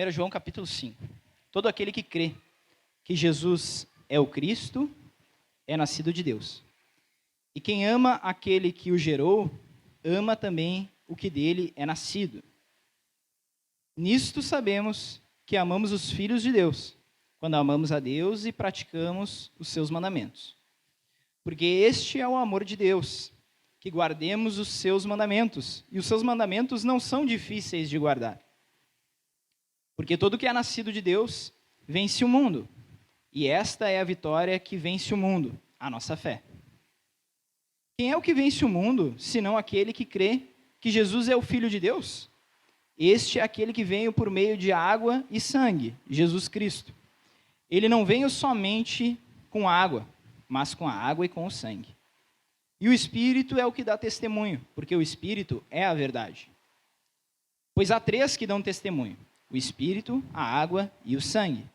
1 João capítulo 5. Todo aquele que crê que Jesus é o Cristo é nascido de Deus. E quem ama aquele que o gerou, ama também o que dele é nascido. Nisto sabemos que amamos os filhos de Deus, quando amamos a Deus e praticamos os seus mandamentos. Porque este é o amor de Deus, que guardemos os seus mandamentos. E os seus mandamentos não são difíceis de guardar. Porque todo que é nascido de Deus vence o mundo. E esta é a vitória que vence o mundo, a nossa fé. Quem é o que vence o mundo, senão aquele que crê que Jesus é o Filho de Deus? Este é aquele que veio por meio de água e sangue, Jesus Cristo. Ele não veio somente com água, mas com a água e com o sangue. E o Espírito é o que dá testemunho, porque o Espírito é a verdade. Pois há três que dão testemunho: o Espírito, a água e o sangue.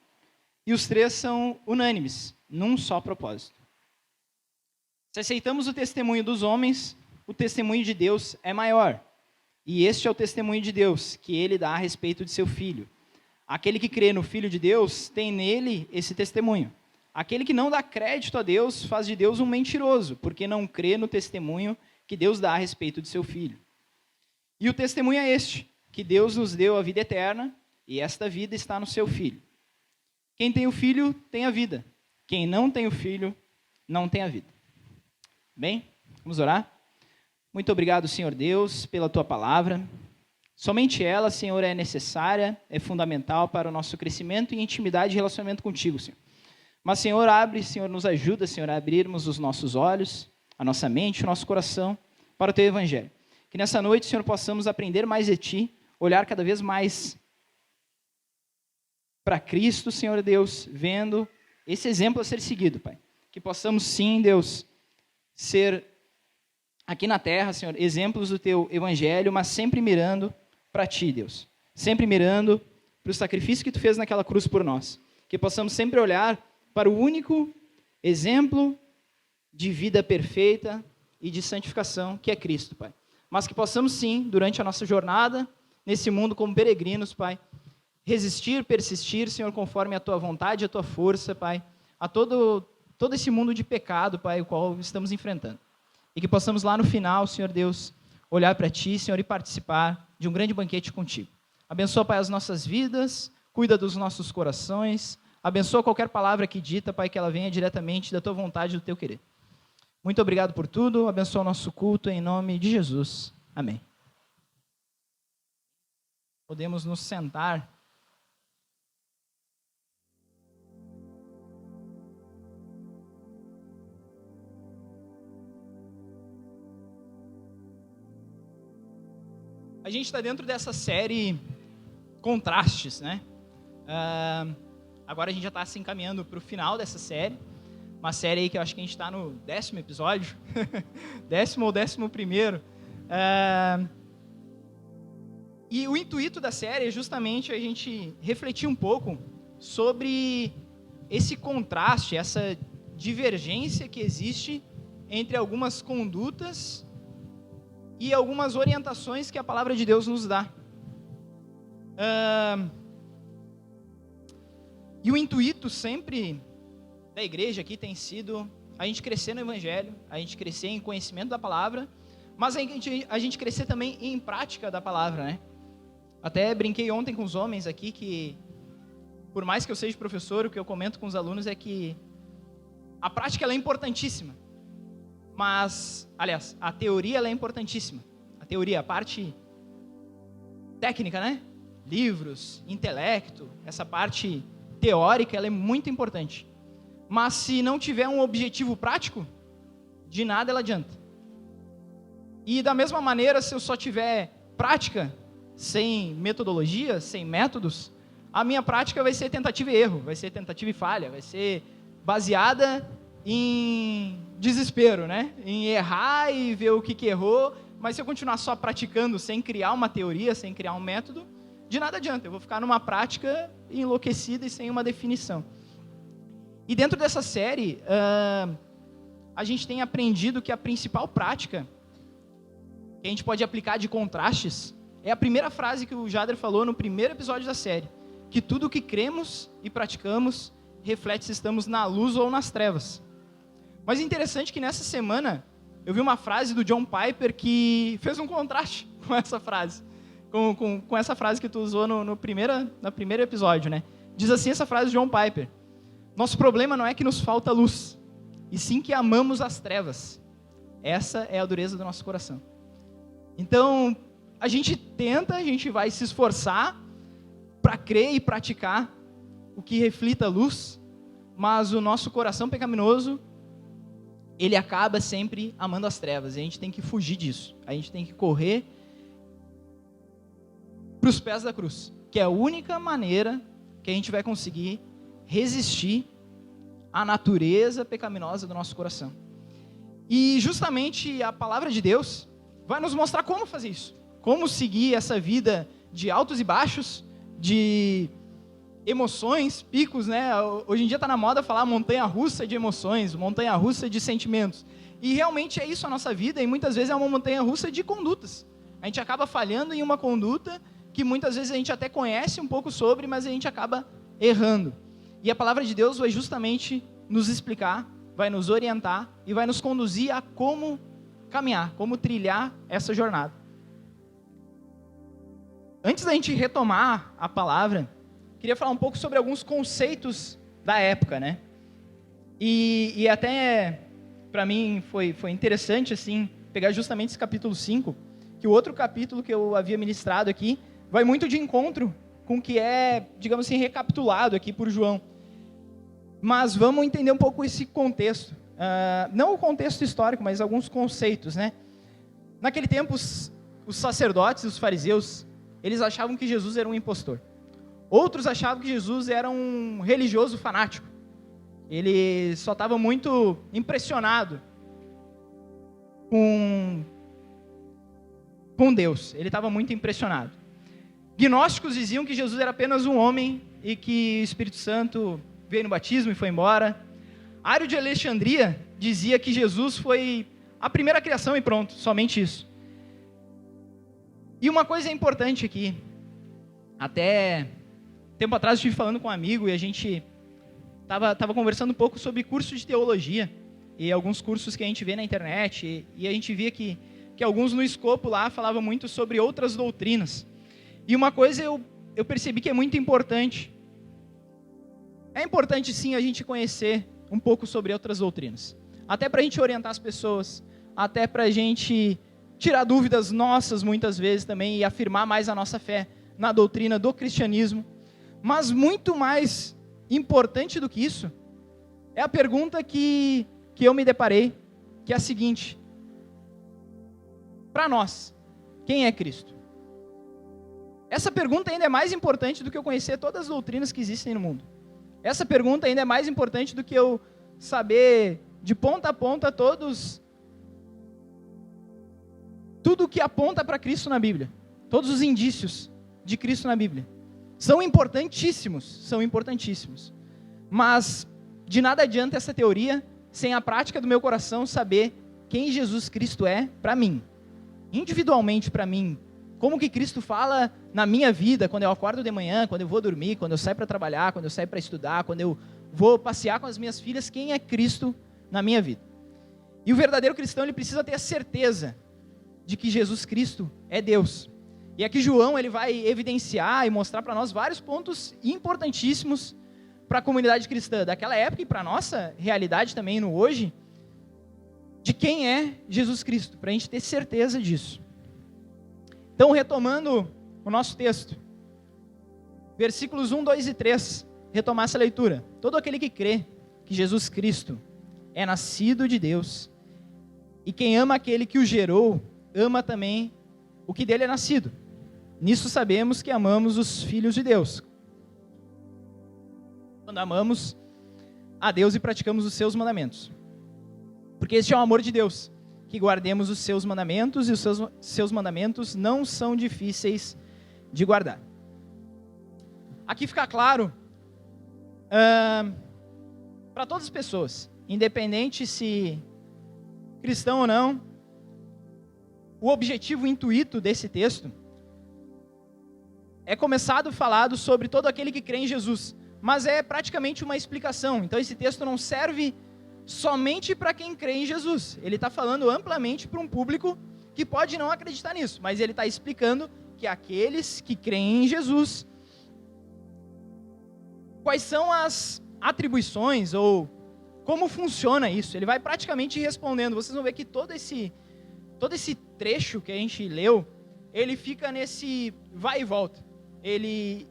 E os três são unânimes, num só propósito. Se aceitamos o testemunho dos homens, o testemunho de Deus é maior. E este é o testemunho de Deus, que ele dá a respeito de seu Filho. Aquele que crê no Filho de Deus tem nele esse testemunho. Aquele que não dá crédito a Deus faz de Deus um mentiroso, porque não crê no testemunho que Deus dá a respeito de seu Filho. E o testemunho é este, que Deus nos deu a vida eterna, e esta vida está no seu Filho. Quem tem o Filho tem a vida. Quem não tem o Filho não tem a vida. Bem, vamos orar? Muito obrigado, Senhor Deus, pela Tua palavra. Somente ela, Senhor, é necessária, é fundamental para o nosso crescimento e intimidade e relacionamento contigo, Senhor. Mas, Senhor, Senhor, nos ajuda, Senhor, a abrirmos os nossos olhos, a nossa mente, o nosso coração para o Teu Evangelho. Que nessa noite, Senhor, possamos aprender mais de Ti, olhar cada vez mais para Cristo, Senhor Deus, vendo esse exemplo a ser seguido, Pai. Que possamos, sim, Deus, ser aqui na terra, Senhor, exemplos do Teu Evangelho, mas sempre mirando para Ti, Deus. Sempre mirando para o sacrifício que Tu fez naquela cruz por nós. Que possamos sempre olhar para o único exemplo de vida perfeita e de santificação, que é Cristo, Pai. Mas que possamos, sim, durante a nossa jornada, nesse mundo como peregrinos, Pai, resistir, persistir, Senhor, conforme a Tua vontade e a Tua força, Pai, a todo esse mundo de pecado, Pai, o qual estamos enfrentando. E que possamos lá no final, Senhor Deus, olhar para Ti, Senhor, e participar de um grande banquete contigo. Abençoa, Pai, as nossas vidas, cuida dos nossos corações, abençoa qualquer palavra que dita, Pai, que ela venha diretamente da Tua vontade e do Teu querer. Muito obrigado por tudo, abençoa o nosso culto em nome de Jesus. Amém. Podemos nos sentar. A gente está dentro dessa série Contrastes, né? Agora a gente já está se encaminhando para o final dessa série. Uma série aí que eu acho que a gente está no 10º episódio. 10º ou 11º. E o intuito da série é justamente a gente refletir um pouco sobre esse contraste, essa divergência que existe entre algumas condutas e algumas orientações que a palavra de Deus nos dá. E o intuito sempre da igreja aqui tem sido a gente crescer no Evangelho, a gente crescer em conhecimento da palavra, mas a gente crescer também em prática da palavra, né? Até brinquei ontem com os homens aqui que, por mais que eu seja professor, o que eu comento com os alunos é que a prática ela é importantíssima. Mas, aliás, a teoria ela é importantíssima. A teoria, a parte técnica, né? Livros, intelecto, essa parte teórica, ela é muito importante. Mas se não tiver um objetivo prático, de nada ela adianta. E da mesma maneira, se eu só tiver prática, sem metodologia, sem métodos, a minha prática vai ser tentativa e erro, vai ser tentativa e falha, vai ser baseada em desespero, né? Em errar e ver o que errou, mas se eu continuar só praticando sem criar uma teoria, sem criar um método, de nada adianta, eu vou ficar numa prática enlouquecida e sem uma definição. E dentro dessa série, a gente tem aprendido que a principal prática que a gente pode aplicar de contrastes é a primeira frase que o Jader falou no primeiro episódio da série, que tudo o que cremos e praticamos reflete se estamos na luz ou nas trevas. Mas é interessante que nessa semana eu vi uma frase do John Piper que fez um contraste com essa frase, com essa frase que tu usou no primeiro episódio, né? Diz assim essa frase de John Piper: nosso problema não é que nos falta luz, e sim que amamos as trevas. Essa é a dureza do nosso coração. Então, a gente vai se esforçar para crer e praticar o que reflita a luz, mas o nosso coração pecaminoso, ele acaba sempre amando as trevas, e a gente tem que fugir disso. A gente tem que correr para os pés da cruz, que é a única maneira que a gente vai conseguir resistir à natureza pecaminosa do nosso coração. E justamente a palavra de Deus vai nos mostrar como fazer isso, como seguir essa vida de altos e baixos, de emoções, picos, né? Hoje em dia está na moda falar montanha-russa de emoções, montanha-russa de sentimentos. E realmente é isso a nossa vida, e muitas vezes é uma montanha-russa de condutas. A gente acaba falhando em uma conduta que muitas vezes a gente até conhece um pouco sobre, mas a gente acaba errando. E a palavra de Deus vai justamente nos explicar, vai nos orientar e vai nos conduzir a como caminhar, como trilhar essa jornada. Antes da gente retomar a palavra, queria falar um pouco sobre alguns conceitos da época, né? E até, para mim, foi interessante, assim, pegar justamente esse capítulo 5, que o outro capítulo que eu havia ministrado aqui, vai muito de encontro com o que é, digamos assim, recapitulado aqui por João. Mas vamos entender um pouco esse contexto. Não o contexto histórico, mas alguns conceitos, né? Naquele tempo, os sacerdotes e os fariseus, eles achavam que Jesus era um impostor. Outros achavam que Jesus era um religioso fanático. Ele só estava muito impressionado com Deus. Ele estava muito impressionado. Gnósticos diziam que Jesus era apenas um homem e que o Espírito Santo veio no batismo e foi embora. Ário de Alexandria dizia que Jesus foi a primeira criação e pronto, somente isso. E uma coisa importante aqui, até tempo atrás eu estive falando com um amigo e a gente estava conversando um pouco sobre curso de teologia e alguns cursos que a gente vê na internet, e a gente via que alguns no escopo lá falavam muito sobre outras doutrinas. E uma coisa eu percebi que é muito importante. É importante sim a gente conhecer um pouco sobre outras doutrinas, até para a gente orientar as pessoas, até para a gente tirar dúvidas nossas muitas vezes também e afirmar mais a nossa fé na doutrina do cristianismo. Mas muito mais importante do que isso é a pergunta que eu me deparei, que é a seguinte: para nós, quem é Cristo? Essa pergunta ainda é mais importante do que eu conhecer todas as doutrinas que existem no mundo. Essa pergunta ainda é mais importante do que eu saber de ponta a ponta tudo que aponta para Cristo na Bíblia. Todos os indícios de Cristo na Bíblia. São importantíssimos. Mas de nada adianta essa teoria sem a prática do meu coração saber quem Jesus Cristo é para mim. Individualmente para mim. Como que Cristo fala na minha vida, quando eu acordo de manhã, quando eu vou dormir, quando eu saio para trabalhar, quando eu saio para estudar, quando eu vou passear com as minhas filhas, quem é Cristo na minha vida? E o verdadeiro cristão, ele precisa ter a certeza de que Jesus Cristo é Deus. E aqui João, ele vai evidenciar e mostrar para nós vários pontos importantíssimos para a comunidade cristã daquela época e para a nossa realidade também no hoje, de quem é Jesus Cristo, para a gente ter certeza disso. Então, retomando o nosso texto, versículos 1, 2 e 3, retomar essa leitura. Todo aquele que crê que Jesus Cristo é nascido de Deus, e quem ama aquele que o gerou, ama também o que dele é nascido. Nisso sabemos que amamos os filhos de Deus, quando amamos a Deus e praticamos os seus mandamentos. Porque este é o amor de Deus, que guardemos os seus mandamentos, e os seus mandamentos não são difíceis de guardar. Aqui fica claro, para todas as pessoas, independente se cristão ou não, o objetivo intuito desse texto é começado falado sobre todo aquele que crê em Jesus, mas é praticamente uma explicação. Então esse texto não serve somente para quem crê em Jesus. Ele está falando amplamente para um público que pode não acreditar nisso, mas ele está explicando que aqueles que creem em Jesus, quais são as atribuições ou como funciona isso. Ele vai praticamente respondendo. Vocês vão ver que todo esse trecho que a gente leu, ele fica nesse vai e volta. Ele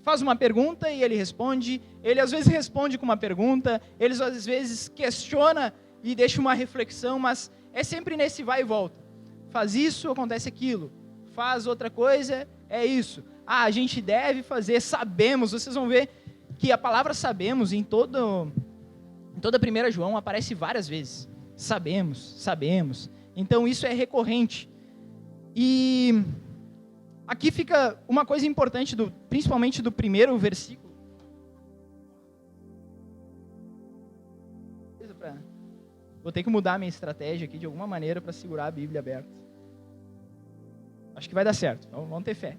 faz uma pergunta e ele responde, ele às vezes responde com uma pergunta, ele às vezes questiona e deixa uma reflexão, mas é sempre nesse vai e volta. Faz isso, acontece aquilo. Faz outra coisa, é isso. A gente deve fazer, sabemos. Vocês vão ver que a palavra sabemos em toda 1 João aparece várias vezes. Sabemos. Então isso é recorrente. E aqui fica uma coisa importante, principalmente do primeiro versículo. Vou ter que mudar a minha estratégia aqui de alguma maneira para segurar a Bíblia aberta. Acho que vai dar certo, vamos ter fé.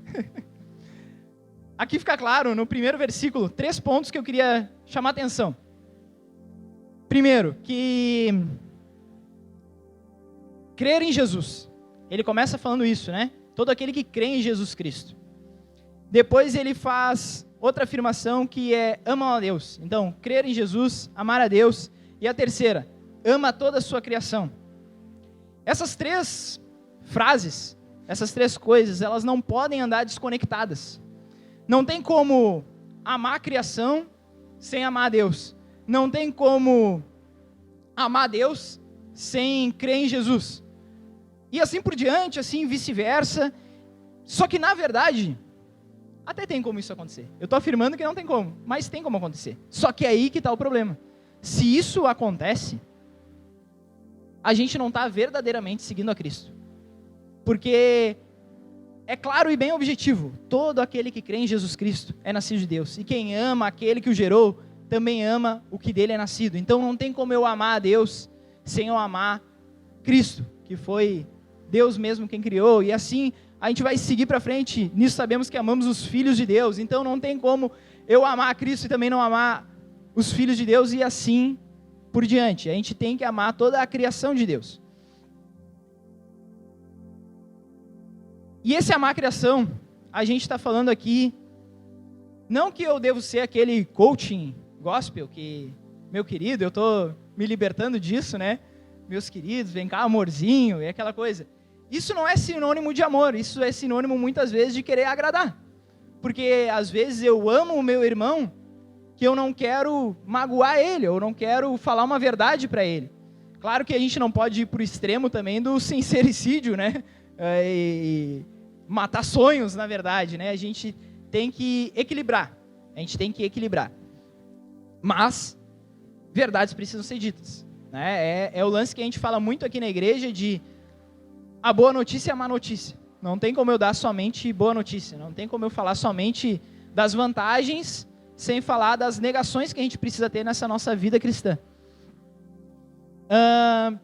Aqui fica claro, no primeiro versículo, 3 pontos que eu queria chamar a atenção. Primeiro, que crer em Jesus. Ele começa falando isso, né? Todo aquele que crê em Jesus Cristo. Depois ele faz outra afirmação que é amam a Deus. Então, crer em Jesus, amar a Deus. E a terceira, ama toda a sua criação. Essas 3 frases, essas 3 coisas, elas não podem andar desconectadas. Não tem como amar a criação sem amar a Deus. Não tem como amar a Deus sem crer em Jesus. E assim por diante, assim vice-versa. Só que na verdade, até tem como isso acontecer. Eu estou afirmando que não tem como, mas tem como acontecer. Só que é aí que está o problema. Se isso acontece, a gente não está verdadeiramente seguindo a Cristo. Porque é claro e bem objetivo, todo aquele que crê em Jesus Cristo é nascido de Deus. E quem ama aquele que o gerou, também ama o que dele é nascido. Então não tem como eu amar a Deus sem eu amar Cristo, que foi Deus mesmo quem criou. E assim a gente vai seguir para frente. Nisso sabemos que amamos os filhos de Deus. Então não tem como eu amar a Cristo e também não amar os filhos de Deus e assim por diante. A gente tem que amar toda a criação de Deus. E esse amar a criação, a gente está falando aqui, não que eu devo ser aquele coaching gospel, que, meu querido, eu estou me libertando disso, né? Meus queridos, vem cá, amorzinho, e aquela coisa. Isso não é sinônimo de amor, isso é sinônimo muitas vezes de querer agradar. Porque às vezes eu amo o meu irmão, que eu não quero magoar ele, eu não quero falar uma verdade para ele. Claro que a gente não pode ir para o extremo também do sincericídio, né? E matar sonhos, na verdade, né? A gente tem que equilibrar. Mas verdades precisam ser ditas, né? É o lance que a gente fala muito aqui na igreja de a boa notícia e a má notícia. Não tem como eu dar somente boa notícia. Não tem como eu falar somente das vantagens sem falar das negações que a gente precisa ter nessa nossa vida cristã.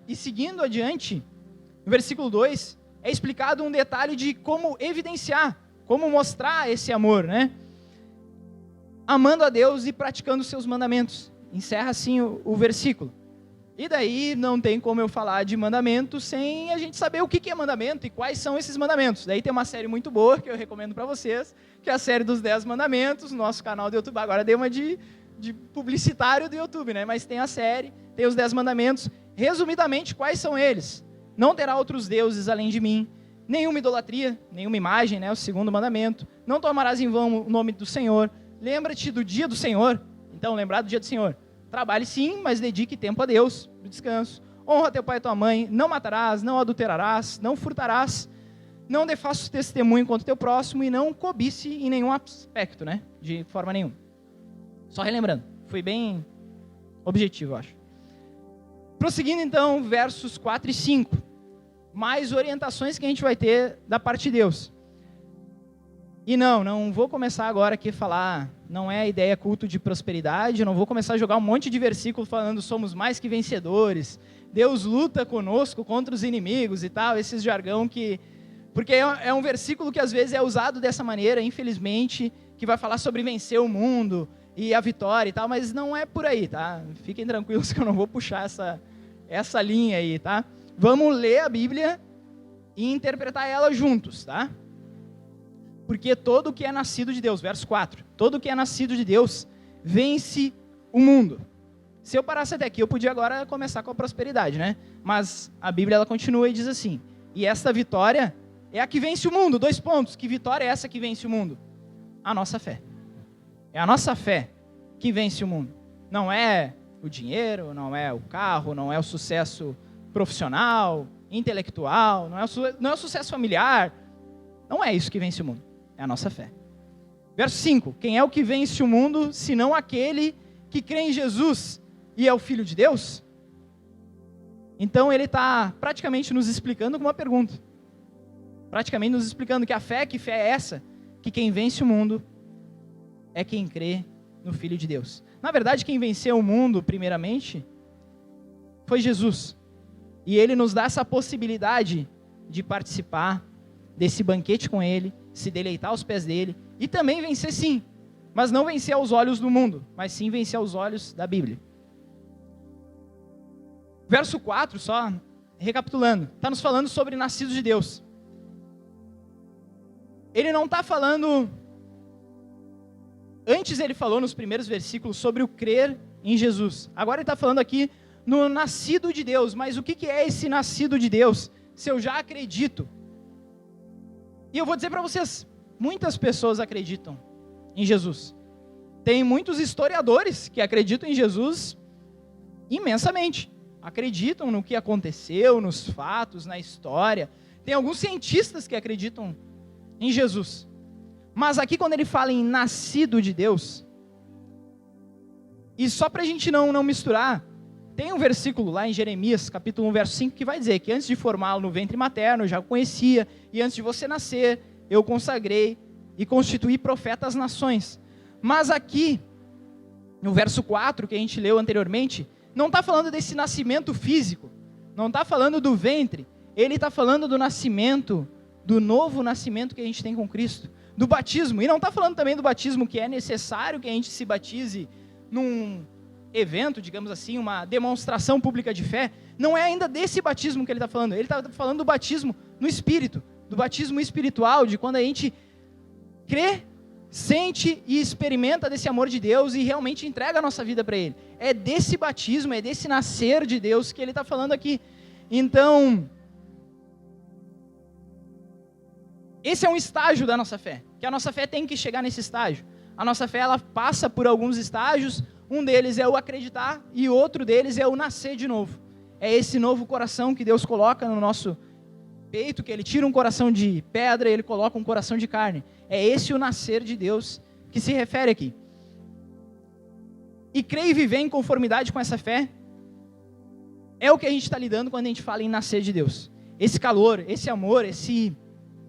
E seguindo adiante, no versículo 2, é explicado um detalhe de como evidenciar, como mostrar esse amor, né? Amando a Deus e praticando os seus mandamentos. Encerra assim o versículo. E daí não tem como eu falar de mandamento sem a gente saber o que é mandamento e quais são esses mandamentos. Daí tem uma série muito boa que eu recomendo para vocês, que é a série dos 10 mandamentos, no nosso canal do YouTube. Agora dei uma de publicitário do YouTube, né? Mas tem a série, tem os 10 mandamentos. Resumidamente, quais são eles? Não terá outros deuses além de mim, nenhuma idolatria, nenhuma imagem, né? O segundo mandamento. Não tomarás em vão o nome do Senhor. Lembra-te do dia do Senhor. Então, lembrar do dia do Senhor. Trabalhe sim, mas dedique tempo a Deus, do descanso. Honra teu pai e tua mãe. Não matarás, não adulterarás, não furtarás. Não dê falso testemunho contra o teu próximo e não cobice em nenhum aspecto, né? De forma nenhuma. Só relembrando. Foi bem objetivo, eu acho. Prosseguindo então, versos 4 e 5. Mais orientações que a gente vai ter da parte de Deus. E não vou começar agora aqui a falar, não é a ideia culto de prosperidade, não vou começar a jogar um monte de versículo falando somos mais que vencedores, Deus luta conosco contra os inimigos e tal, esses jargão que Porque é um versículo que às vezes é usado dessa maneira, infelizmente, que vai falar sobre vencer o mundo e a vitória e tal, mas não é por aí, tá? Fiquem tranquilos que eu não vou puxar essa linha aí, tá? Vamos ler a Bíblia e interpretar ela juntos, tá? Porque todo que é nascido de Deus, verso 4, todo que é nascido de Deus vence o mundo. Se eu parasse até aqui, eu podia agora começar com a prosperidade, né? Mas a Bíblia ela continua e diz assim: e esta vitória é a que vence o mundo. 2 pontos. Que vitória é essa que vence o mundo? A nossa fé. É a nossa fé que vence o mundo. Não é o dinheiro, não é o carro, não é o sucesso profissional, intelectual, não é o sucesso familiar. Não é isso que vence o mundo. É a nossa fé. Verso 5. Quem é o que vence o mundo, senão aquele que crê em Jesus e é o Filho de Deus? Então ele está praticamente nos explicando com uma pergunta. Praticamente nos explicando que fé é essa? Que quem vence o mundo é quem crê no Filho de Deus. Na verdade, quem venceu o mundo, primeiramente, foi Jesus. E ele nos dá essa possibilidade de participar desse banquete com ele, se deleitar aos pés dele, e também vencer sim, mas não vencer aos olhos do mundo, mas sim vencer aos olhos da Bíblia. Verso 4, só recapitulando, está nos falando sobre nascidos de Deus. Ele não está falando... Antes ele falou nos primeiros versículos sobre o crer em Jesus. Agora ele está falando aqui no nascido de Deus. Mas o que é esse nascido de Deus? Se eu já acredito. E eu vou dizer para vocês, muitas pessoas acreditam em Jesus. Tem muitos historiadores que acreditam em Jesus imensamente. Acreditam no que aconteceu, nos fatos, na história. Tem alguns cientistas que acreditam em Jesus. Mas aqui quando ele fala em nascido de Deus, e só para a gente não misturar, tem um versículo lá em Jeremias, capítulo 1, verso 5, que vai dizer que antes de formá-lo no ventre materno, eu já o conhecia, e antes de você nascer, eu consagrei e constituí profeta às nações. Mas aqui, no verso 4, que a gente leu anteriormente, não está falando desse nascimento físico, não está falando do ventre, ele está falando do nascimento, do novo nascimento que a gente tem com Cristo, do batismo. E não está falando também do batismo que é necessário que a gente se batize num evento, digamos assim, uma demonstração pública de fé. Não é ainda desse batismo que ele está falando. Ele está falando do batismo no Espírito, do batismo espiritual, de quando a gente crê, sente e experimenta desse amor de Deus e realmente entrega a nossa vida para Ele. É desse batismo, é desse nascer de Deus que ele está falando aqui. Então, esse é um estágio da nossa fé, que a nossa fé tem que chegar nesse estágio. A nossa fé, ela passa por alguns estágios, um deles é o acreditar e outro deles é o nascer de novo. É esse novo coração que Deus coloca no nosso peito, que Ele tira um coração de pedra e Ele coloca um coração de carne. É esse o nascer de Deus que se refere aqui. E crer e viver em conformidade com essa fé é o que a gente está lidando quando a gente fala em nascer de Deus. Esse calor, esse amor, esse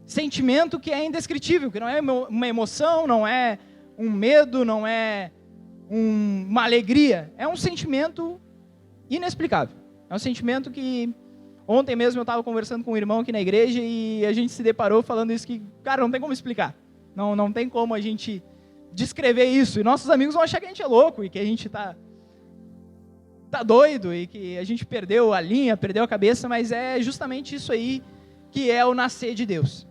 sentimento que é indescritível, que não é uma emoção, não é um medo, não é uma alegria, é um sentimento inexplicável. É um sentimento que ontem mesmo eu estava conversando com um irmão aqui na igreja e a gente se deparou falando isso que, cara, não tem como explicar. Não tem como a gente descrever isso. E nossos amigos vão achar que a gente é louco e que a gente tá doido e que a gente perdeu a linha, perdeu a cabeça, mas é justamente isso aí que é o nascer de Deus.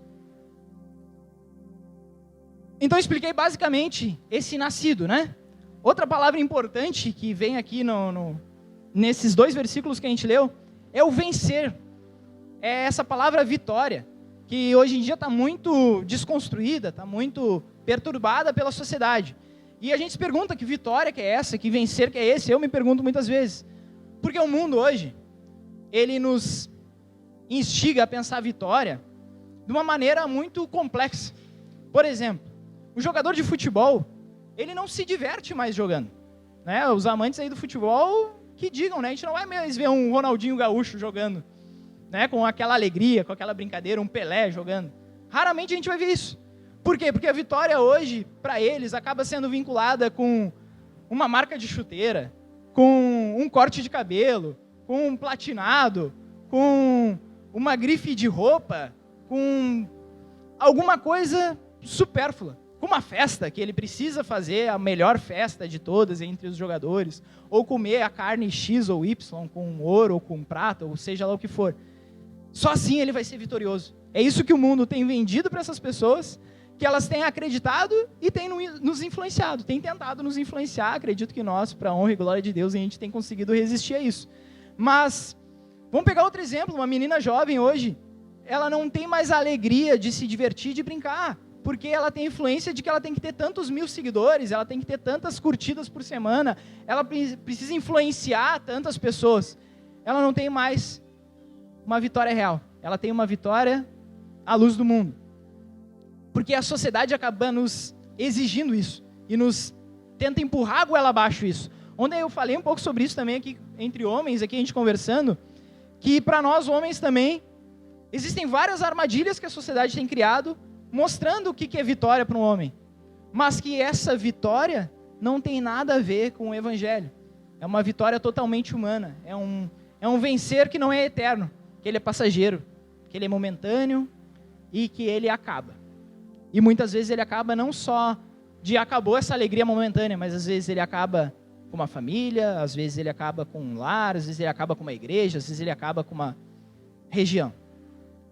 Então eu expliquei basicamente esse nascido, né? Outra palavra importante que vem aqui nesses 2 versículos que a gente leu é o vencer. É essa palavra vitória, que hoje em dia está muito desconstruída, está muito perturbada pela sociedade. E a gente se pergunta que vitória que é essa, que vencer que é esse? Eu me pergunto muitas vezes. Porque o mundo hoje, ele nos instiga a pensar a vitória de uma maneira muito complexa. Por exemplo, o jogador de futebol, ele não se diverte mais jogando, né? Os amantes aí do futebol que digam, né? A gente não vai mais ver um Ronaldinho Gaúcho jogando, né? Com aquela alegria, com aquela brincadeira, um Pelé jogando. Raramente a gente vai ver isso. Por quê? Porque a vitória hoje, para eles, acaba sendo vinculada com uma marca de chuteira, com um corte de cabelo, com um platinado, com uma grife de roupa, com alguma coisa supérflua, com uma festa que ele precisa fazer, a melhor festa de todas entre os jogadores, ou comer a carne X ou Y com ouro ou com prata, ou seja lá o que for. Só assim ele vai ser vitorioso. É isso que o mundo tem vendido para essas pessoas, que elas têm acreditado e têm nos influenciado, têm tentado nos influenciar. Acredito que nós, para a honra e glória de Deus, a gente tem conseguido resistir a isso. Mas, vamos pegar outro exemplo, uma menina jovem hoje, ela não tem mais a alegria de se divertir, de brincar, porque ela tem influência de que ela tem que ter tantos 1000 seguidores, ela tem que ter tantas curtidas por semana, ela precisa influenciar tantas pessoas. Ela não tem mais uma vitória real, ela tem uma vitória à luz do mundo. Porque a sociedade acaba nos exigindo isso, e nos tenta empurrar a goela abaixo isso. Ontem eu falei um pouco sobre isso também aqui, entre homens, aqui a gente conversando, que para nós homens também, existem várias armadilhas que a sociedade tem criado, mostrando o que é vitória para um homem. Mas que essa vitória não tem nada a ver com o evangelho. É uma vitória totalmente humana. É um vencer que não é eterno, que ele é passageiro, que ele é momentâneo e que ele acaba. E muitas vezes ele acaba não só de acabou essa alegria momentânea, mas às vezes ele acaba com uma família, às vezes ele acaba com um lar, às vezes ele acaba com uma igreja, às vezes ele acaba com uma região.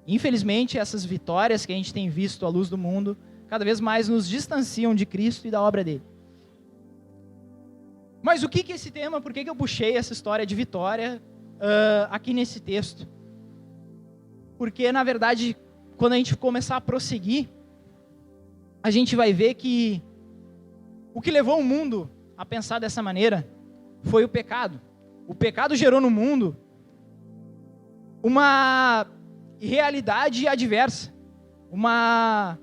Infelizmente, essas vitórias que a gente tem visto à luz do mundo, cada vez mais nos distanciam de Cristo e da obra dele. Mas o que é esse tema? Por que eu puxei essa história de vitória aqui nesse texto? Porque, na verdade, quando a gente começar a prosseguir, a gente vai ver que o que levou o mundo a pensar dessa maneira foi o pecado. O pecado gerou no mundo uma realidade adversa, uma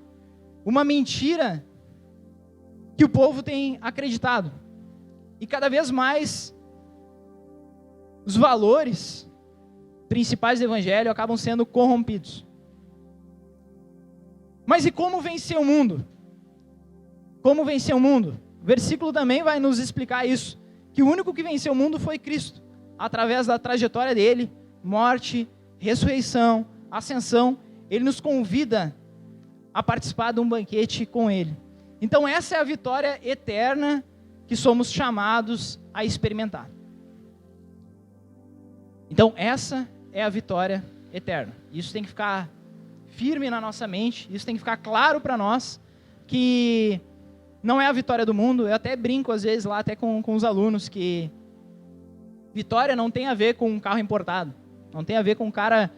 mentira que o povo tem acreditado. E cada vez mais os valores principais do evangelho acabam sendo corrompidos. Mas e como vencer o mundo? Como vencer o mundo? O versículo também vai nos explicar isso, que o único que venceu o mundo foi Cristo, através da trajetória dele, morte, ressurreição, ascensão. Ele nos convida a participar de um banquete com ele. Então essa é a vitória eterna que somos chamados a experimentar. Então essa é a vitória eterna. Isso tem que ficar firme na nossa mente, isso tem que ficar claro para nós, que não é a vitória do mundo. Eu até brinco às vezes lá, até com os alunos, que vitória não tem a ver com um carro importado, não tem a ver com um cara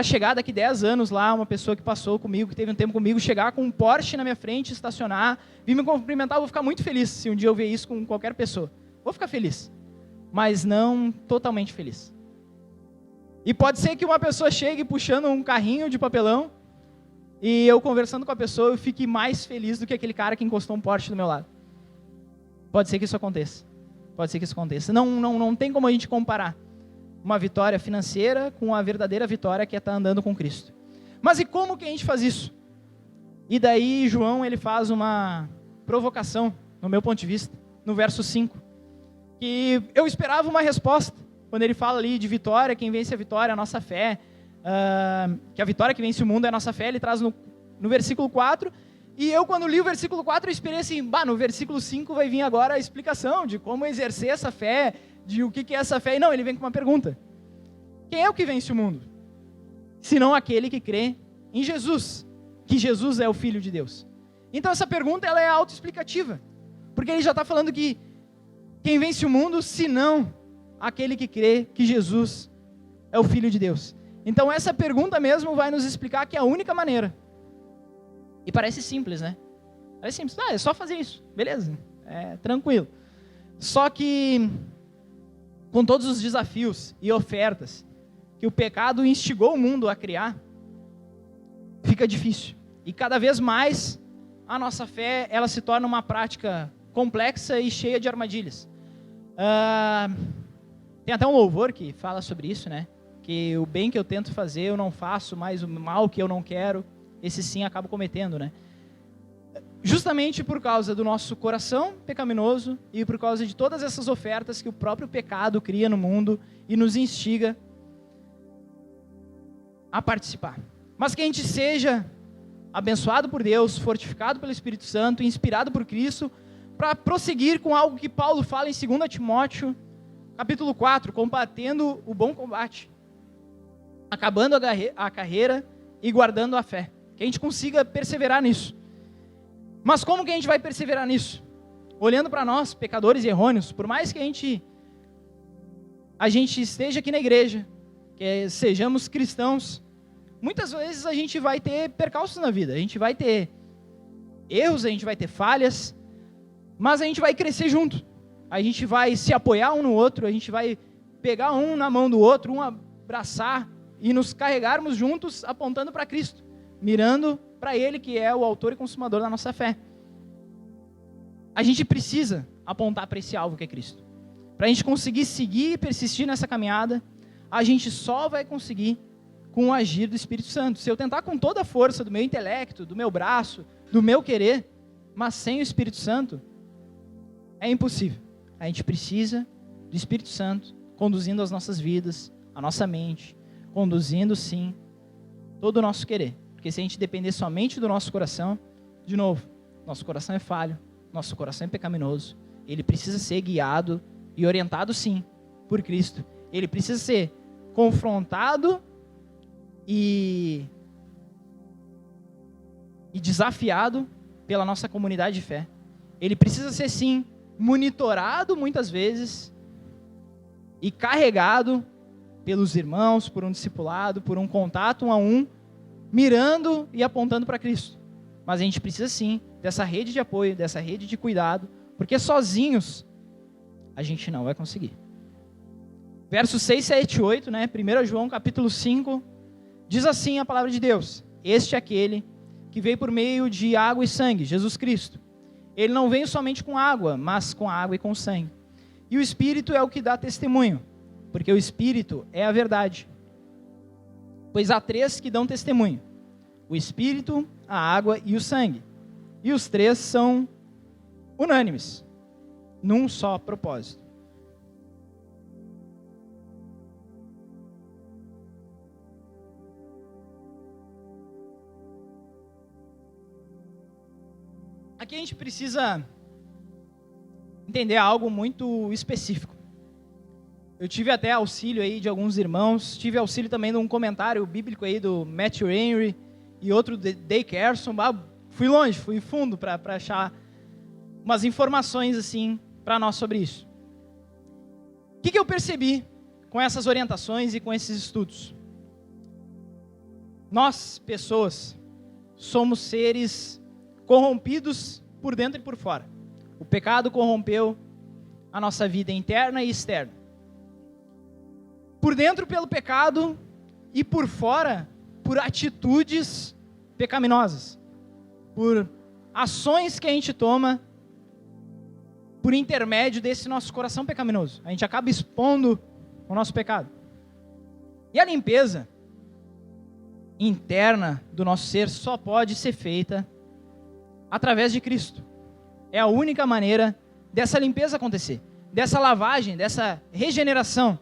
chegar daqui 10 anos lá, uma pessoa que passou comigo, que teve um tempo comigo, chegar com um Porsche na minha frente, estacionar, vir me cumprimentar. Eu vou ficar muito feliz se um dia eu ver isso com qualquer pessoa. Vou ficar feliz, mas não totalmente feliz. E pode ser que uma pessoa chegue puxando um carrinho de papelão e eu conversando com a pessoa, eu fique mais feliz do que aquele cara que encostou um Porsche do meu lado. Pode ser que isso aconteça. Pode ser que isso aconteça. Não tem como a gente comparar uma vitória financeira com a verdadeira vitória que é estar andando com Cristo. Mas e como que a gente faz isso? E daí João ele faz uma provocação, no meu ponto de vista, no verso 5. Que eu esperava uma resposta, quando ele fala ali de vitória, quem vence a vitória é a nossa fé, que a vitória que vence o mundo é a nossa fé. Ele traz no versículo 4, e eu quando li o versículo 4 eu esperei assim, no versículo 5 vai vir agora a explicação de como exercer essa fé, de o que é essa fé. E não, ele vem com uma pergunta: quem é o que vence o mundo? Senão aquele que crê em Jesus, que Jesus é o Filho de Deus. Então essa pergunta ela é autoexplicativa, porque ele já está falando que quem vence o mundo, senão aquele que crê que Jesus é o Filho de Deus. Então essa pergunta mesmo vai nos explicar que é a única maneira. E parece simples, né? Parece simples, é só fazer isso, beleza, é tranquilo. Só que com todos os desafios e ofertas que o pecado instigou o mundo a criar, fica difícil. E cada vez mais a nossa fé ela se torna uma prática complexa e cheia de armadilhas. Tem até um louvor que fala sobre isso, né? Que o bem que eu tento fazer eu não faço, mas o mal que eu não quero, esse sim acabo cometendo, né? Justamente por causa do nosso coração pecaminoso e por causa de todas essas ofertas que o próprio pecado cria no mundo e nos instiga a participar. mas que a gente seja abençoado por Deus, fortificado pelo Espírito Santo, inspirado por Cristo, para prosseguir com algo que Paulo fala em 2 Timóteo, capítulo 4, combatendo o bom combate, acabando a carreira e guardando a fé. Que a gente consiga perseverar nisso. Mas como que a gente vai perseverar nisso? Olhando para nós, pecadores e errôneos, por mais que a gente esteja aqui na igreja, que sejamos cristãos, muitas vezes a gente vai ter percalços na vida, a gente vai ter erros, a gente vai ter falhas, mas a gente vai crescer junto, a gente vai se apoiar um no outro, a gente vai pegar um na mão do outro, um abraçar e nos carregarmos juntos apontando para Cristo, mirando para Ele que é o autor e consumador da nossa fé. A gente precisa apontar para esse alvo que é Cristo. Para a gente conseguir seguir e persistir nessa caminhada, a gente só vai conseguir com o agir do Espírito Santo. Se eu tentar com toda a força do meu intelecto, do meu braço, do meu querer, mas sem o Espírito Santo, é impossível. A gente precisa do Espírito Santo conduzindo as nossas vidas, a nossa mente, conduzindo sim todo o nosso querer. Porque se a gente depender somente do nosso coração, de novo, nosso coração é falho, nosso coração é pecaminoso, ele precisa ser guiado e orientado sim por Cristo. Ele precisa ser confrontado e desafiado pela nossa comunidade de fé. Ele precisa ser sim monitorado muitas vezes e carregado pelos irmãos, por um discipulado, por um contato um a um, mirando e apontando para Cristo. Mas a gente precisa sim dessa rede de apoio, dessa rede de cuidado, porque sozinhos a gente não vai conseguir. Versos 6, 7 e 8, 1 João capítulo 5, diz assim a palavra de Deus: este é aquele que veio por meio de água e sangue, Jesus Cristo. Ele não veio somente com água, mas com água e com sangue. E o Espírito é o que dá testemunho, porque o Espírito é a verdade. Pois há 3 que dão testemunho: o Espírito, a água e o sangue. E os 3 são unânimes, num só propósito. Aqui a gente precisa entender algo muito específico. Eu tive até auxílio aí de alguns irmãos, tive auxílio também de um comentário bíblico aí do Matthew Henry e outro de Dave Carson. Fui longe, fui fundo para achar umas informações assim para nós sobre isso. O que eu percebi com essas orientações e com esses estudos? Nós, pessoas, somos seres corrompidos por dentro e por fora. O pecado corrompeu a nossa vida interna e externa. Por dentro pelo pecado e por fora por atitudes pecaminosas, por ações que a gente toma por intermédio desse nosso coração pecaminoso. A gente acaba expondo o nosso pecado. E a limpeza interna do nosso ser só pode ser feita através de Cristo. É a única maneira dessa limpeza acontecer, dessa lavagem, dessa regeneração,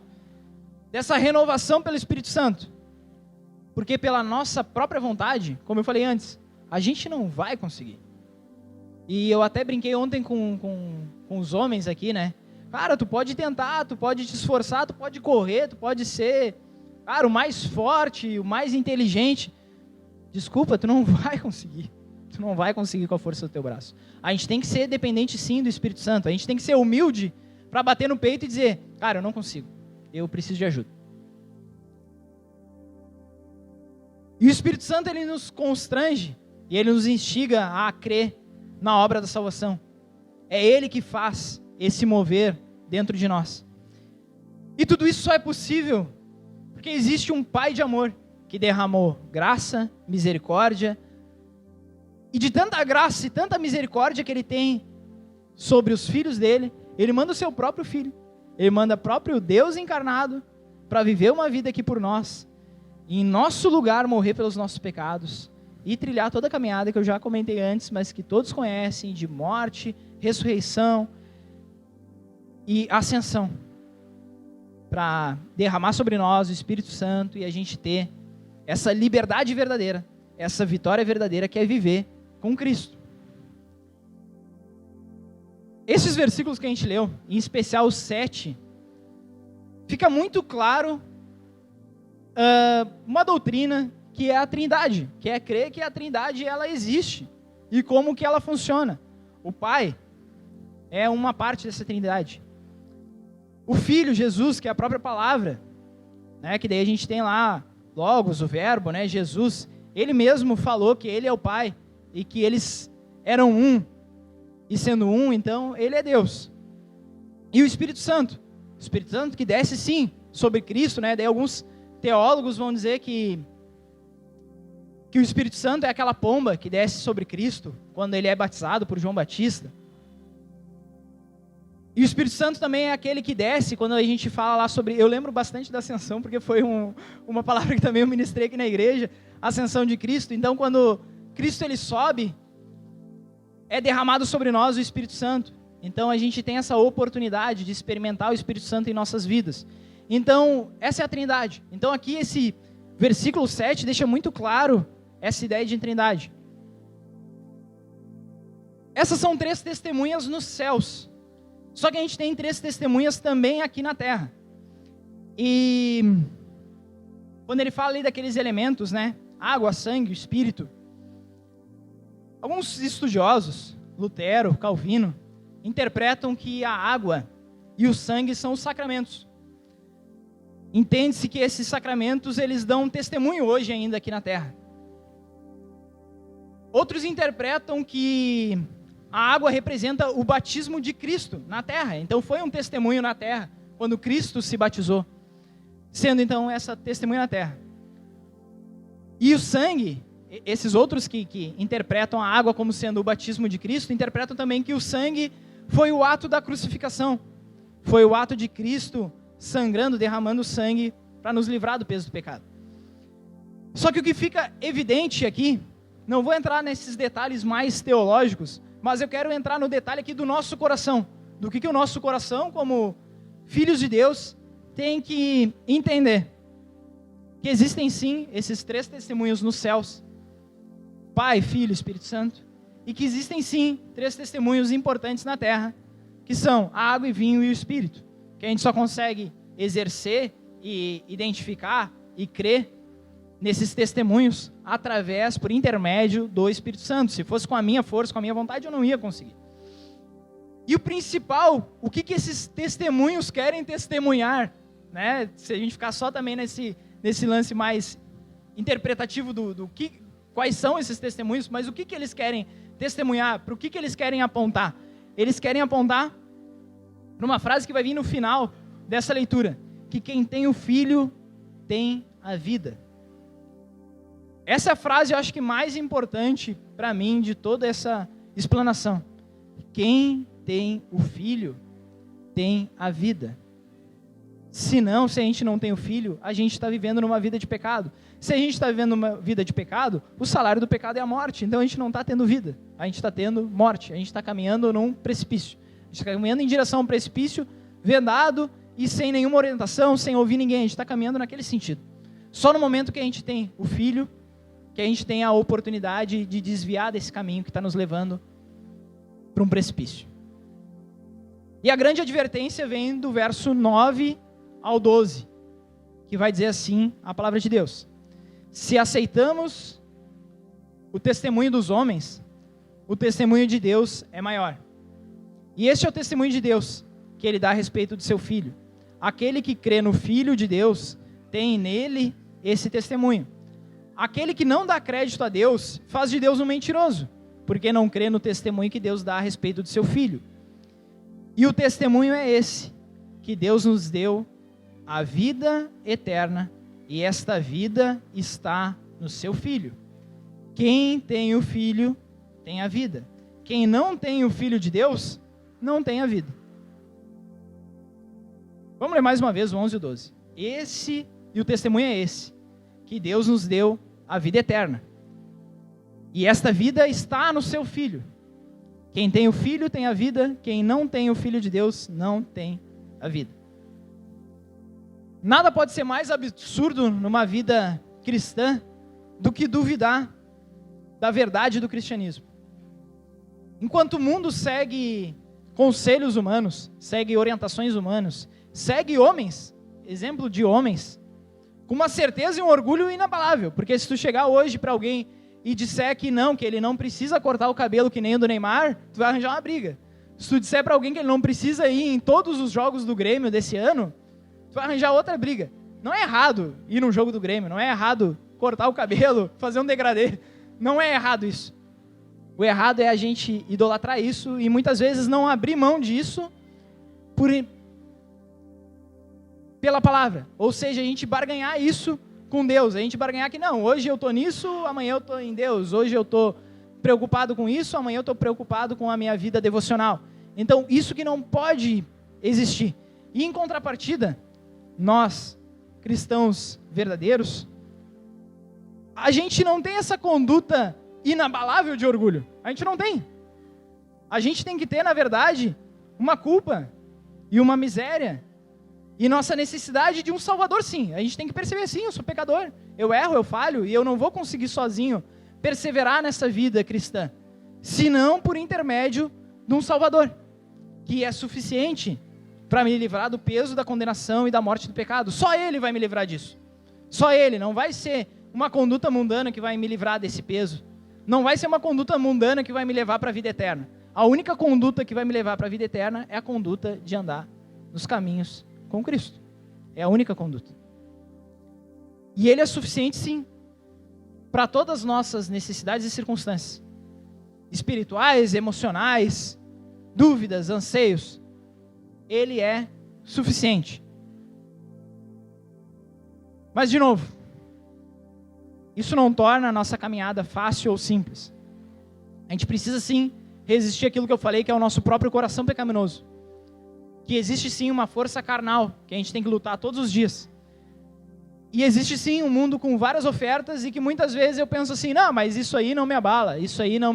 dessa renovação pelo Espírito Santo. Porque pela nossa própria vontade, como eu falei antes, a gente não vai conseguir. E eu até brinquei ontem com os homens aqui, Cara, tu pode tentar, tu pode te esforçar, tu pode correr, tu pode ser, cara, o mais forte, o mais inteligente. Desculpa, tu não vai conseguir. Tu não vai conseguir com a força do teu braço. A gente tem que ser dependente sim do Espírito Santo. A gente tem que ser humilde para bater no peito e dizer: cara, eu não consigo. Eu preciso de ajuda. E o Espírito Santo, ele nos constrange e ele nos instiga a crer na obra da salvação. É ele que faz esse mover dentro de nós. E tudo isso só é possível porque existe um Pai de amor que derramou graça, misericórdia, e de tanta graça e tanta misericórdia que ele tem sobre os filhos dele, ele manda o seu próprio filho. Ele manda o próprio Deus encarnado para viver uma vida aqui por nós, e em nosso lugar morrer pelos nossos pecados, e trilhar toda a caminhada que eu já comentei antes, mas que todos conhecem, de morte, ressurreição e ascensão, para derramar sobre nós o Espírito Santo e a gente ter essa liberdade verdadeira, essa vitória verdadeira que é viver com Cristo. Esses versículos que a gente leu, em especial o 7, fica muito claro uma doutrina que é a Trindade, que é crer que a Trindade ela existe e como que ela funciona. O Pai é uma parte dessa Trindade. O Filho, Jesus, que é a própria palavra, né, que daí a gente tem lá Logos, o Verbo, né, Jesus, ele mesmo falou que ele é o Pai e que eles eram um, e sendo um, então, ele é Deus. E o Espírito Santo que desce sim sobre Cristo, né, daí alguns teólogos vão dizer que o Espírito Santo é aquela pomba que desce sobre Cristo quando ele é batizado por João Batista. E o Espírito Santo também é aquele que desce quando a gente fala lá sobre... Eu lembro bastante da ascensão, porque foi uma palavra que também eu ministrei aqui na igreja, a ascensão de Cristo. Então, quando Cristo ele sobe, é derramado sobre nós o Espírito Santo. Então, a gente tem essa oportunidade de experimentar o Espírito Santo em nossas vidas. Então, essa é a Trindade. Então, aqui esse versículo 7 deixa muito claro essa ideia de Trindade. Essas são 3 testemunhas nos céus. Só que a gente tem 3 testemunhas também aqui na terra. E quando ele fala ali daqueles elementos, né? Água, sangue, espírito. Alguns estudiosos, Lutero, Calvino, interpretam que a água e o sangue são os sacramentos. Entende-se que esses sacramentos, eles dão testemunho hoje ainda aqui na terra. Outros interpretam que a água representa o batismo de Cristo na terra. Então foi um testemunho na terra, quando Cristo se batizou. Sendo então essa testemunha na terra. E o sangue, esses outros que interpretam a água como sendo o batismo de Cristo, interpretam também que o sangue foi o ato da crucificação. Foi o ato de Cristo sangrando, derramando sangue para nos livrar do peso do pecado. Só que o que fica evidente aqui, não vou entrar nesses detalhes mais teológicos, mas eu quero entrar no detalhe aqui do nosso coração, do que o nosso coração, como filhos de Deus, tem que entender. Que existem sim esses 3 testemunhos nos céus, Pai, Filho, Espírito Santo, e que existem sim 3 testemunhos importantes na terra, que são a água e vinho e o Espírito, que a gente só consegue exercer e identificar e crer nesses testemunhos através, por intermédio do Espírito Santo. Se fosse com a minha força, com a minha vontade, eu não ia conseguir. E o principal, o que esses testemunhos querem testemunhar, né? Se a gente ficar só também nesse lance mais interpretativo quais são esses testemunhos, mas o que eles querem testemunhar, para o que eles querem apontar? Eles querem apontar para uma frase que vai vir no final dessa leitura, que quem tem o Filho tem a vida. Essa frase eu acho que mais importante para mim de toda essa explanação. Quem tem o Filho tem a vida. Se a gente não tem o Filho, a gente está vivendo numa vida de pecado. Se a gente está vivendo uma vida de pecado, o salário do pecado é a morte. Então a gente não está tendo vida, a gente está tendo morte. A gente está caminhando num precipício. A gente está caminhando em direção a um precipício, vendado e sem nenhuma orientação, sem ouvir ninguém. A gente está caminhando naquele sentido. Só no momento que a gente tem o Filho, que a gente tem a oportunidade de desviar desse caminho que está nos levando para um precipício. E a grande advertência vem do verso 9 ao 12, que vai dizer assim a palavra de Deus: se aceitamos o testemunho dos homens, o testemunho de Deus é maior. E este é o testemunho de Deus, que ele dá a respeito do seu Filho. Aquele que crê no Filho de Deus tem nele esse testemunho. Aquele que não dá crédito a Deus, faz de Deus um mentiroso, porque não crê no testemunho que Deus dá a respeito do seu Filho. E o testemunho é esse, que Deus nos deu a vida eterna, e esta vida está no seu Filho. Quem tem o Filho tem a vida. Quem não tem o Filho de Deus, não tem a vida. Vamos ler mais uma vez o 11 e o 12. E o testemunho é esse, que Deus nos deu a vida eterna. E esta vida está no seu Filho. Quem tem o Filho tem a vida, quem não tem o Filho de Deus não tem a vida. Nada pode ser mais absurdo numa vida cristã do que duvidar da verdade do cristianismo. Enquanto o mundo segue conselhos humanos, segue orientações humanas, segue homens, exemplo de homens, com uma certeza e um orgulho inabalável, porque se tu chegar hoje para alguém e disser que ele não precisa cortar o cabelo que nem o do Neymar, tu vai arranjar uma briga. Se tu disser para alguém que ele não precisa ir em todos os jogos do Grêmio desse ano, tu vai arranjar outra briga. Não é errado ir num jogo do Grêmio, não é errado cortar o cabelo, fazer um degradê, não é errado isso. O errado é a gente idolatrar isso e muitas vezes não abrir mão disso pela palavra. Ou seja, a gente barganhar isso com Deus. A gente barganhar que não, hoje eu estou nisso, amanhã eu estou em Deus. Hoje eu estou preocupado com isso, amanhã eu estou preocupado com a minha vida devocional. Então, isso que não pode existir. E em contrapartida, nós, cristãos verdadeiros, a gente não tem essa conduta inabalável de orgulho. A gente não tem. A gente tem que ter, na verdade, uma culpa e uma miséria e nossa necessidade de um Salvador, sim. A gente tem que perceber, sim, eu sou pecador. Eu erro, eu falho e eu não vou conseguir sozinho perseverar nessa vida cristã, senão por intermédio de um Salvador, que é suficiente para me livrar do peso da condenação e da morte do pecado. Só Ele vai me livrar disso. Só Ele. Não vai ser uma conduta mundana que vai me livrar desse peso. Não vai ser uma conduta mundana que vai me levar para a vida eterna. A única conduta que vai me levar para a vida eterna é a conduta de andar nos caminhos com Cristo. É a única conduta. E Ele é suficiente, sim, para todas as nossas necessidades e circunstâncias. Espirituais, emocionais, dúvidas, anseios. Ele é suficiente. Mas, de novo, isso não torna a nossa caminhada fácil ou simples. A gente precisa, sim, resistir àquilo que eu falei, que é o nosso próprio coração pecaminoso. Que existe, sim, uma força carnal, que a gente tem que lutar todos os dias. E existe, sim, um mundo com várias ofertas e que muitas vezes eu penso assim, não, mas isso aí não me abala, isso aí não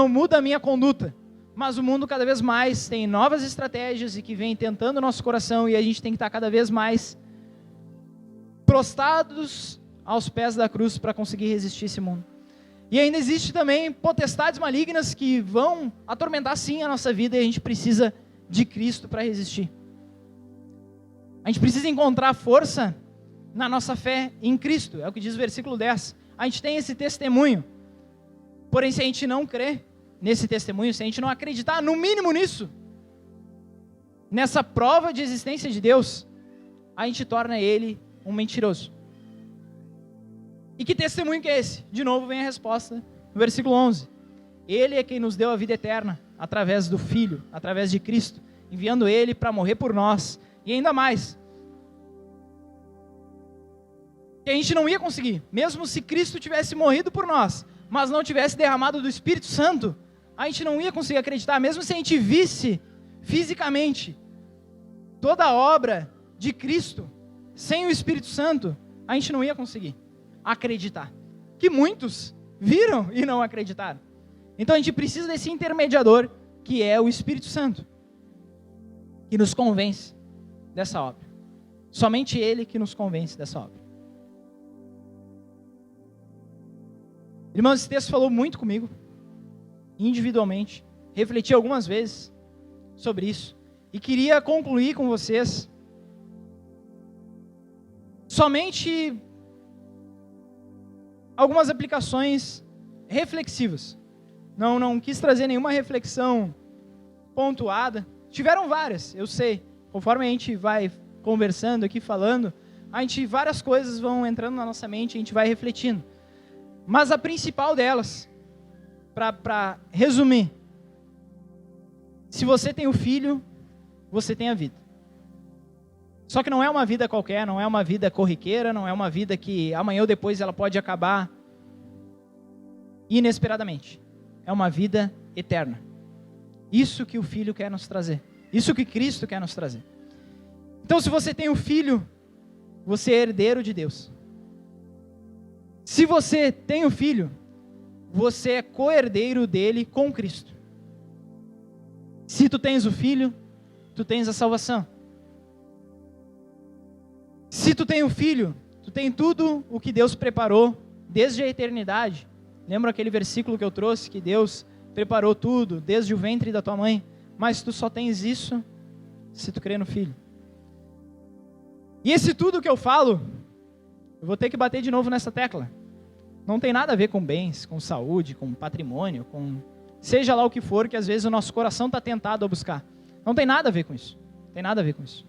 muda a minha conduta. Mas o mundo cada vez mais tem novas estratégias e que vem tentando o nosso coração e a gente tem que estar cada vez mais prostrados aos pés da cruz para conseguir resistir esse mundo. E ainda existe também potestades malignas que vão atormentar sim a nossa vida e a gente precisa de Cristo para resistir. A gente precisa encontrar força na nossa fé em Cristo, é o que diz o versículo 10. A gente tem esse testemunho, porém se a gente não crer nesse testemunho, se a gente não acreditar no mínimo nisso, nessa prova de existência de Deus, a gente torna ele um mentiroso. E que testemunho que é esse? De novo vem a resposta no versículo 11. Ele é quem nos deu a vida eterna, através do Filho, através de Cristo, enviando Ele para morrer por nós. E ainda mais, que a gente não ia conseguir, mesmo se Cristo tivesse morrido por nós, mas não tivesse derramado do Espírito Santo, a gente não ia conseguir acreditar, mesmo se a gente visse fisicamente toda a obra de Cristo, sem o Espírito Santo, a gente não ia conseguir acreditar. Que muitos viram e não acreditaram. Então a gente precisa desse intermediador, que é o Espírito Santo, que nos convence dessa obra. Somente Ele que nos convence dessa obra. Irmãos, esse texto falou muito comigo, individualmente. Refleti algumas vezes sobre isso. E queria concluir com vocês somente algumas aplicações reflexivas. Não quis trazer nenhuma reflexão pontuada. Tiveram várias, eu sei. Conforme a gente vai conversando aqui, falando, várias coisas vão entrando na nossa mente, a gente vai refletindo. Mas a principal delas, para resumir, se você tem o Filho, você tem a vida. Só que não é uma vida qualquer, não é uma vida corriqueira, não é uma vida que amanhã ou depois ela pode acabar inesperadamente. É uma vida eterna. Isso que o Filho quer nos trazer. Isso que Cristo quer nos trazer. Então, se você tem o Filho, você é herdeiro de Deus. Se você tem o Filho, você é co-herdeiro dele com Cristo. Se tu tens o Filho, tu tens a salvação. Se tu tem o Filho, Tu tem tudo o que Deus preparou desde a eternidade. Lembra aquele versículo que eu trouxe, que Deus preparou tudo desde o ventre da tua mãe, mas tu só tens isso se tu crer no Filho. E esse tudo que eu falo, eu vou ter que bater de novo nessa tecla. Não tem nada a ver com bens, com saúde, com patrimônio, com seja lá o que for que às vezes o nosso coração está tentado a buscar. Não tem nada a ver com isso. Não tem nada a ver com isso.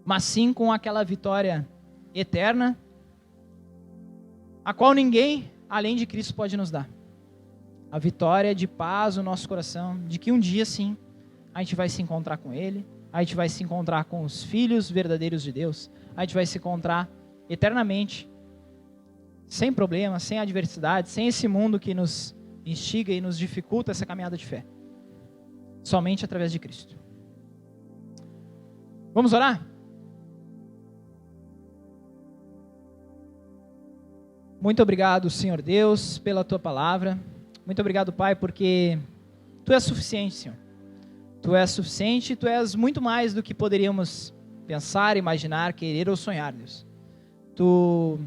Mas sim com aquela vitória eterna, a qual ninguém, além de Cristo, pode nos dar. A vitória de paz no nosso coração, de que um dia sim, a gente vai se encontrar com Ele, a gente vai se encontrar com os filhos verdadeiros de Deus, a gente vai se encontrar eternamente, sem problemas, sem adversidade, sem esse mundo que nos instiga e nos dificulta essa caminhada de fé. Somente através de Cristo. Vamos orar? Muito obrigado, Senhor Deus, pela Tua palavra. Muito obrigado, Pai, porque Tu és suficiente, Senhor. Tu és suficiente, Tu és muito mais do que poderíamos pensar, imaginar, querer ou sonhar, Deus. Tu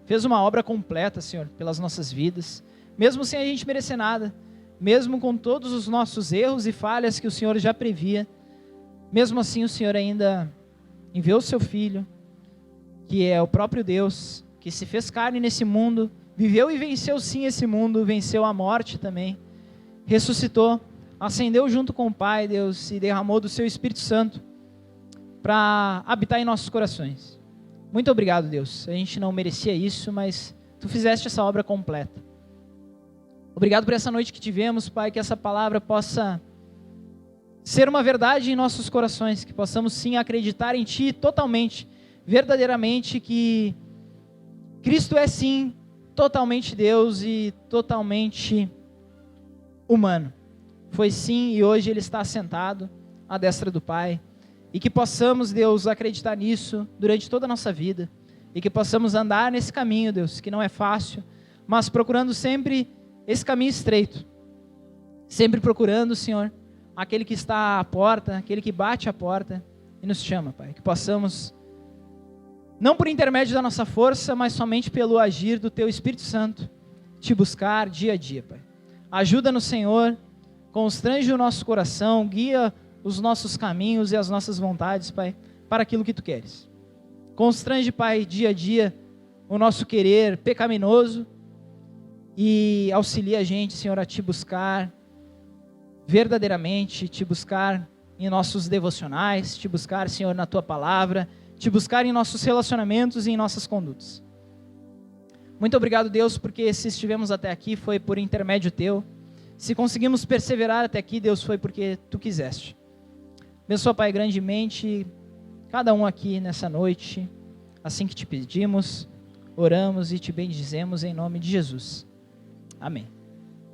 fez uma obra completa, Senhor, pelas nossas vidas, mesmo sem a gente merecer nada, mesmo com todos os nossos erros e falhas que o Senhor já previa, mesmo assim o Senhor ainda enviou o Seu Filho, que é o próprio Deus, que se fez carne nesse mundo, viveu e venceu sim esse mundo, venceu a morte também, ressuscitou, ascendeu junto com o Pai, Deus, e derramou do Seu Espírito Santo para habitar em nossos corações. Muito obrigado, Deus. A gente não merecia isso, mas Tu fizeste essa obra completa. Obrigado por essa noite que tivemos, Pai, que essa palavra possa ser uma verdade em nossos corações, que possamos sim acreditar em Ti totalmente, verdadeiramente, que Cristo é sim totalmente Deus e totalmente humano. Foi sim e hoje Ele está assentado à destra do Pai. E que possamos, Deus, acreditar nisso durante toda a nossa vida. E que possamos andar nesse caminho, Deus, que não é fácil, mas procurando sempre esse caminho estreito. Sempre procurando, Senhor, aquele que está à porta, aquele que bate à porta e nos chama, Pai. Que possamos, não por intermédio da nossa força, mas somente pelo agir do Teu Espírito Santo, Te buscar dia a dia, Pai. Ajuda-nos, Senhor, constrange o nosso coração, guia os nossos caminhos e as nossas vontades, Pai, para aquilo que Tu queres. Constrange, Pai, dia a dia o nosso querer pecaminoso e auxilia a gente, Senhor, a Te buscar verdadeiramente, Te buscar em nossos devocionais, Te buscar, Senhor, na Tua palavra, Te buscar em nossos relacionamentos e em nossas condutas. Muito obrigado, Deus, porque se estivemos até aqui foi por intermédio Teu. Se conseguimos perseverar até aqui, Deus, foi porque Tu quiseste. Abençoa, Pai, grandemente cada um aqui nessa noite, assim que Te pedimos, oramos e Te bendizemos em nome de Jesus. Amém.